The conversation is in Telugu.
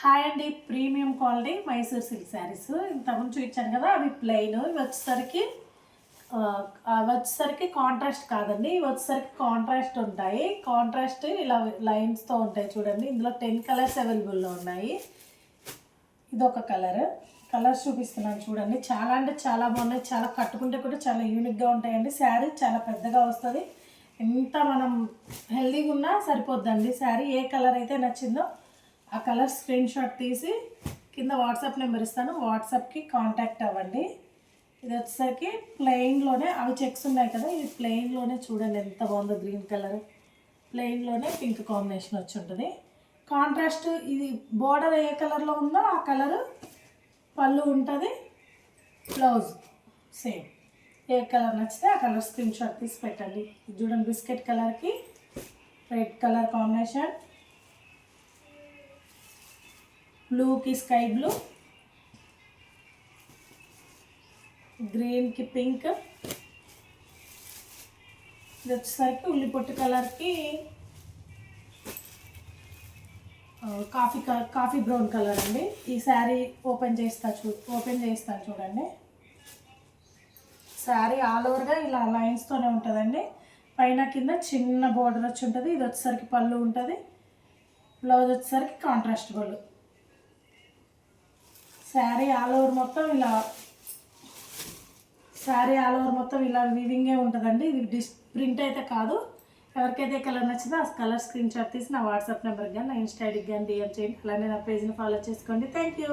హాయ్ అండి, premium quality Mysore silk saris ఇంతకుముందు చూపించాను కదా. అవి ప్లెయిన్. ఇవి వచ్చేసరికి కాంట్రాస్ట్ కాదండి, ఇవి వచ్చేసరికి కాంట్రాస్ట్ ఉంటాయి. కాంట్రాస్ట్ ఇలా లైన్స్తో ఉంటాయి చూడండి. ఇందులో 10 కలర్స్ అవైలబుల్లో ఉన్నాయి. ఇదొక కలర్స్ చూపిస్తున్నాను చూడండి. చాలా అంటే చాలా బాగున్నాయి. చాలా కట్టుకుంటే కూడా చాలా యూనిక్గా ఉంటాయండి. శారీ చాలా పెద్దగా వస్తుంది. ఎంత మనం హెల్దీగా ఉన్నా సరిపోద్దండి శారీ. ఏ కలర్ అయితే నచ్చిందో ఆ కలర్ స్క్రీన్ షాట్ తీసి కింద వాట్సాప్ నెంబర్ ఇస్తాను, వాట్సాప్కి కాంటాక్ట్ అవ్వండి. ఇది వచ్చేసరికి ప్లెయిన్లోనే, అవి చెక్స్ ఉన్నాయి కదా, ఇది ప్లెయిన్లోనే చూడండి ఎంత బాగుందో. గ్రీన్ కలర్ ప్లెయిన్లోనే పింక్ కాంబినేషన్ వచ్చి ఉంటుంది. కాంట్రాస్ట్ ఇది బోర్డర్ ఏ కలర్లో ఉందో ఆ కలరు పళ్ళు ఉంటుంది. Blouse same. ఏ కలర్ నచ్చితే ఆ కలర్ స్క్రీన్ షాట్ తీసి పెట్టండి. ఇది చూడండి, బిస్కెట్ కలర్కి రెడ్ కలర్ కాంబినేషన్, బ్లూకి స్కై బ్లూ, గ్రీన్కి పింక్, ఇది వచ్చేసరికి ఉల్లిపొట్టు కలర్కి కాఫీ బ్రౌన్ కలర్ అండి. ఈ శారీ ఓపెన్ చేస్తాను చూడండి. శారీ ఆల్ ఓవర్గా ఇలా లైన్స్తోనే ఉంటుందండి. పైన కింద చిన్న బోర్డర్ వచ్చి ఉంటుంది. ఇది వచ్చేసరికి పళ్ళు ఉంటుంది. బ్లౌజ్ వచ్చేసరికి కాంట్రాస్ట్ పళ్ళు. శారీ ఆల్ ఓవర్ మొత్తం ఇలా వీవింగే ఉంటుందండి. ఇది ప్రింట్ అయితే కాదు. ఎవరికైతే కలర్ నచ్చిందో ఆ కలర్ స్క్రీన్ షాట్ తీసి నా వాట్సాప్ నెంబర్కి కానీ నా ఇన్స్టా ఐడికి కానీ డిఎం చేయండి. అలానే నా పేజ్ని ఫాలో చేసుకోండి. Thank you.